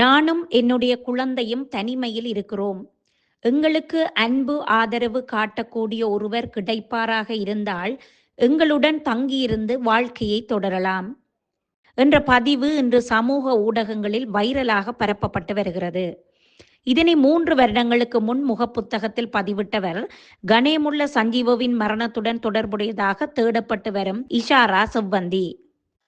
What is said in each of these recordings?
நானும் என்னுடைய குழந்தையும் தனிமையில் இருக்கிறோம். எங்களுக்கு அன்பு, ஆதரவு காட்டக்கூடிய ஒருவர் கிடைப்பாராக இருந்தால், எங்களுடன் தங்கியிருந்து வாழ்க்கையை தொடரலாம் என்ற பதிவு இன்று சமூக ஊடகங்களில் வைரலாக பரப்பப்பட்டு வருகிறது. இதனை 3 வருடங்களுக்கு முன் முகப்புத்தகத்தில் பதிவிட்டவர், கணேமுல்ல சஞ்சீவவின் மரணத்துடன் தொடர்புடையதாக தேடப்பட்டு வரும் இஷாரா செவ்வந்தி.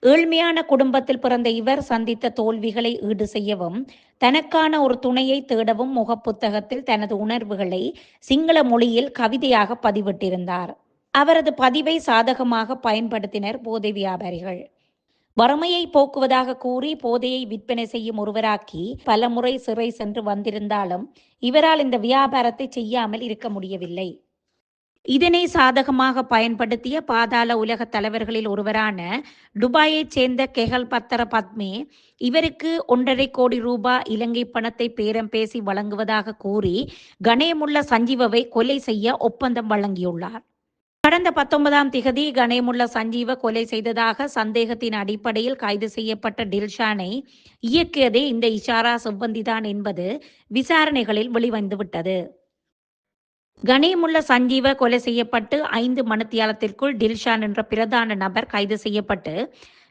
ஏழ்மையான குடும்பத்தில் பிறந்த இவர் சந்தித்த தோல்விகளை ஈடு செய்யவும், தனக்கான ஒரு துணையை தேடவும் முகப்புத்தகத்தில் தனது உணர்வுகளை சிங்கள மொழியில் கவிதையாக பதிவிட்டிருந்தார். அவரது பதிவை சாதகமாக பயன்படுத்தினர் போதை வியாபாரிகள். வறுமையை போக்குவதாக கூறி போதையை விற்பனை செய்யும் ஒருவராக்கி பலமுறை சிறை சென்று வந்திருந்தாலும் இவரால் இந்த வியாபாரத்தை செய்யாமல் இருக்க முடியவில்லை. இதனை சாதகமாக பயன்படுத்திய பாதாள உலக தலைவர்களில் ஒருவரான துபாயைச் சேர்ந்த கெஹல் பத்தர பத்மே இவருக்கு 1.5 கோடி ரூபாய் இலங்கை பணத்தை பேரம் பேசி வழங்குவதாக கூறி கணேமுல்ல சஞ்சீவவை கொலை செய்ய ஒப்பந்தம் வழங்கியுள்ளார். கடந்த 19ஆம் திகதி கணேமுல்ல சஞ்சீவ கொலை செய்ததாக சந்தேகத்தின் அடிப்படையில் கைது செய்யப்பட்ட டில்ஷானை இயக்கியதே இந்த இஷாரா செவ்வந்திதான் என்பது விசாரணைகளில் வெளிவந்துவிட்டது. கணேமுல்ல சஞ்சீவ கொலை செய்யப்பட்டு 5 மணித்தியாலத்திற்குள் டில்ஷான் என்ற பிரதான நபர் கைது செய்யப்பட்டு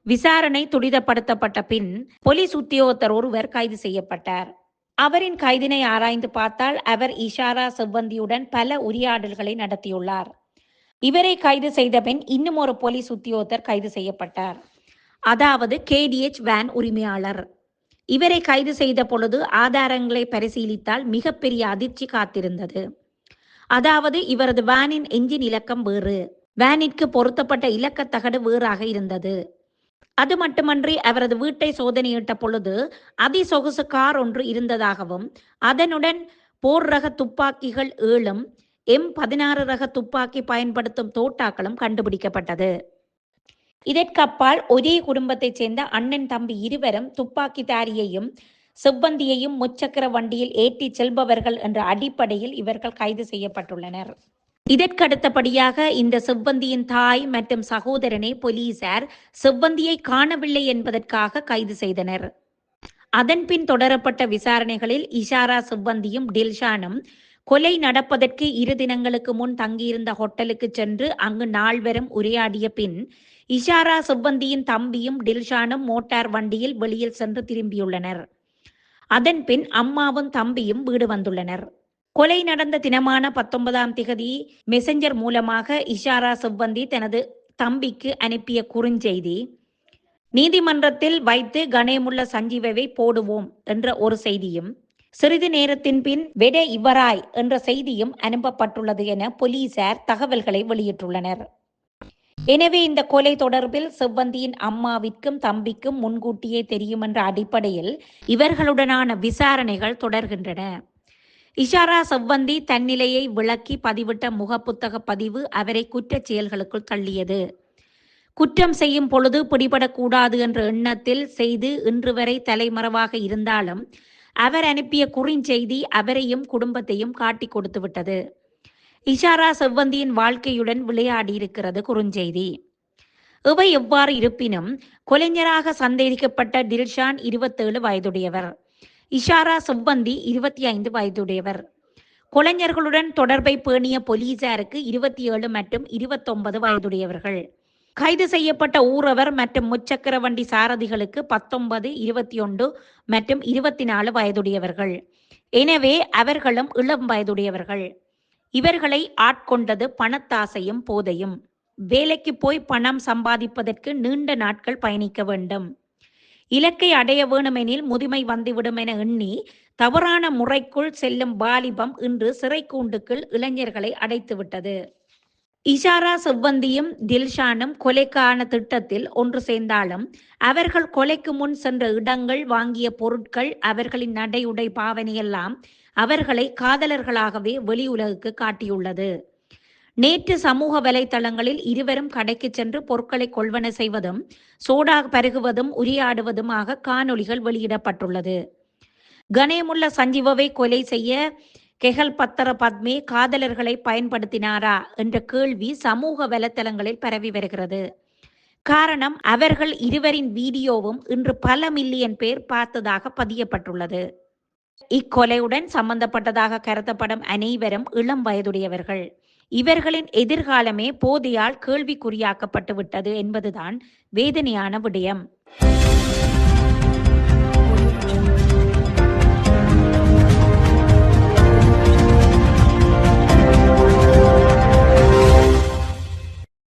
விசாரணை துரிதப்படுத்தப்பட்ட பின் போலீஸ் உத்தியோகத்தர் ஒருவர் கைது செய்யப்பட்டார். அவரின் கைதினை ஆராய்ந்து பார்த்தால் அவர் இஷாரா செவ்வந்தியுடன் பல உரையாடல்களை நடத்தியுள்ளார். இவரை கைது செய்த பின் இன்னும் ஒரு போலீஸ் உத்தியோகத்தர் கைது செய்யப்பட்டார். அதாவது KDH வேன் உரிமையாளர். இவரை கைது செய்த பொழுது ஆதாரங்களை பரிசீலித்தால் மிகப்பெரிய அதிர்ச்சி காத்திருந்தது. அதாவது இவரது வேனின் என்ஜின் இலக்கம் வேறு, வேனிற்கு பொருத்தப்பட்ட இலக்கத்தகடு வேறாக இருந்தது. அது மட்டுமன்றி அவரது வீட்டை சோதனையிட்ட பொழுது அதிசொகுசு கார் ஒன்று இருந்ததாகவும் அதனுடன் போர் ரக துப்பாக்கிகள் 7 M16 ரக துப்பாக்கி பயன்படுத்தும் தோட்டாக்களும் கண்டுபிடிக்கப்பட்டது. இதற்கப்பால் ஒரே குடும்பத்தைச் சேர்ந்த அண்ணன் தம்பி இருவரும் துப்பாக்கிதாரியையும் செவ்வந்தியையும் முச்சக்கர வண்டியில் ஏற்றி செல்பவர்கள் என்ற அடிப்படையில் இவர்கள் கைது செய்யப்பட்டுள்ளனர். இதற்கடுத்தபடியாக இந்த செவ்வந்தியின் தாய் மற்றும் சகோதரனை போலீசார் செவ்வந்தியை காணவில்லை என்பதற்காக கைது செய்தனர். அதன்பின் தொடரப்பட்ட விசாரணைகளில் இஷாரா செவ்வந்தியும் டில்ஷானும் கொலை நடப்பதற்கு 2 தினங்களுக்கு முன் தங்கியிருந்த ஹோட்டலுக்கு சென்று அங்கு நால்வரும் உரையாடிய பின் இஷாரா செவ்வந்தியின் தம்பியும் டில்ஷானும் மோட்டார் வண்டியில் வெளியில் சென்று திரும்பியுள்ளனர். அதன்பின் அம்மாவும் தம்பியும் வீடு வந்துள்ளனர். கொலை நடந்த தினமான 19ஆம் திகதி மெசஞ்சர் மூலமாக இஷாரா செவ்வந்தி தனது தம்பிக்கு அனுப்பிய குறுஞ்செய்தி, நீதிமன்றத்தில் வைத்து கணேமுல்ல சஞ்சீவவை போடுவோம் என்ற ஒரு செய்தியும், சிறிது நேரத்தின் பின் வெட இவராய் என்ற செய்தியும் அனுப்பப்பட்டுள்ளது என போலீசார் தகவல்களை வெளியிட்டுள்ளனர். எனவே இந்த கொலை தொடர்பில் செவ்வந்தியின் அம்மாவிற்கும் தம்பிக்கும் முன்கூட்டியே தெரியும் என்ற அடிப்படையில் இவர்களுடனான விசாரணைகள் தொடர்கின்றன. இஷாரா செவ்வந்தி தன்னிலையை விளக்கி பதிவிட்ட முகப்புத்தக பதிவு அவரை குற்றச் செயல்களுக்குள் தள்ளியது. குற்றம் செய்யும் பொழுது பிடிபடக்கூடாது என்ற எண்ணத்தில் செய்து இன்று வரை தலைமறைவாக இருந்தாலும் அவர் அனுப்பிய குறுஞ்செய்தி அவரையும் குடும்பத்தையும் காட்டி கொடுத்து விட்டது. இஷாரா செவ்வந்தியின் வாழ்க்கையுடன் விளையாடியிருக்கிறது குறுஞ்செய்தி. இவை எவ்வாறு இருப்பினும் கொலைஞராக சந்தேகிக்கப்பட்ட டில்ஷான் 27 வயதுடையவர், இஷாரா செவ்வந்தி 25 வயதுடையவர். கொலைஞர்களுடன் தொடர்பை பேணிய போலீசாருக்கு 27 மற்றும் 29 வயதுடையவர்கள். கைது செய்யப்பட்ட ஊரவர் மற்றும் முச்சக்கர வண்டி சாரதிகளுக்கு 19, 21 மற்றும் 24 வயதுடையவர்கள். எனவே அவர்களும் இளம் வயதுடையவர்கள். இவர்களை ஆட்கொண்டது பணத்தாசையும் போதையும். வேலைக்கு போய் பணம் சம்பாதிப்பதற்கு நீண்ட நாட்கள் பயணிக்க வேண்டும். இலக்கை அடைய வேணுமெனில் முதுமை வந்துவிடும் என எண்ணி தவறான முறைக்குள் செல்லும் வாலிபம் இன்று சிறைக்கூண்டுக்குள் இளைஞர்களை அடைத்துவிட்டது. இஷாரா செவ்வந்தியும் டில்ஷானும் கொலைக்கான திட்டத்தில் ஒன்று சேர்ந்தாலும் அவர்கள் கொலைக்கு முன் சென்ற இடங்கள், வாங்கிய பொருட்கள், அவர்களின் நடையுடை பாவனையெல்லாம் அவர்களை காதலர்களாகவே வெளி உலகுக்கு காட்டியுள்ளது. நேற்று சமூக வலைத்தளங்களில் இருவரும் கடைக்கு சென்று பொருட்களை கொள்வன செய்வதும் சோடா பருகுவதும் உரையாடுவதுமாக காணொளிகள் வெளியிடப்பட்டுள்ளது. கணேமுல்ல சஞ்சீவவை கொலை செய்ய கெஹல் பத்தர பத்மே காதலர்களை பயன்படுத்தினாரா என்ற கேள்வி சமூக வலைத்தளங்களில் பரவி வருகிறது. காரணம், அவர்கள் இருவரின் வீடியோவும் இன்று பல மில்லியன் பேர் பார்த்ததாக பதியப்பட்டுள்ளது. இக்கொலையுடன் சம்பந்தப்பட்டதாக கருதப்படும் அனைவரும் இளம் வயதுடையவர்கள். இவர்களின் எதிர்காலமே போதையால் கேள்விக்குறியாக்கப்பட்டு விட்டது என்பதுதான் வேதனையான விடயம்.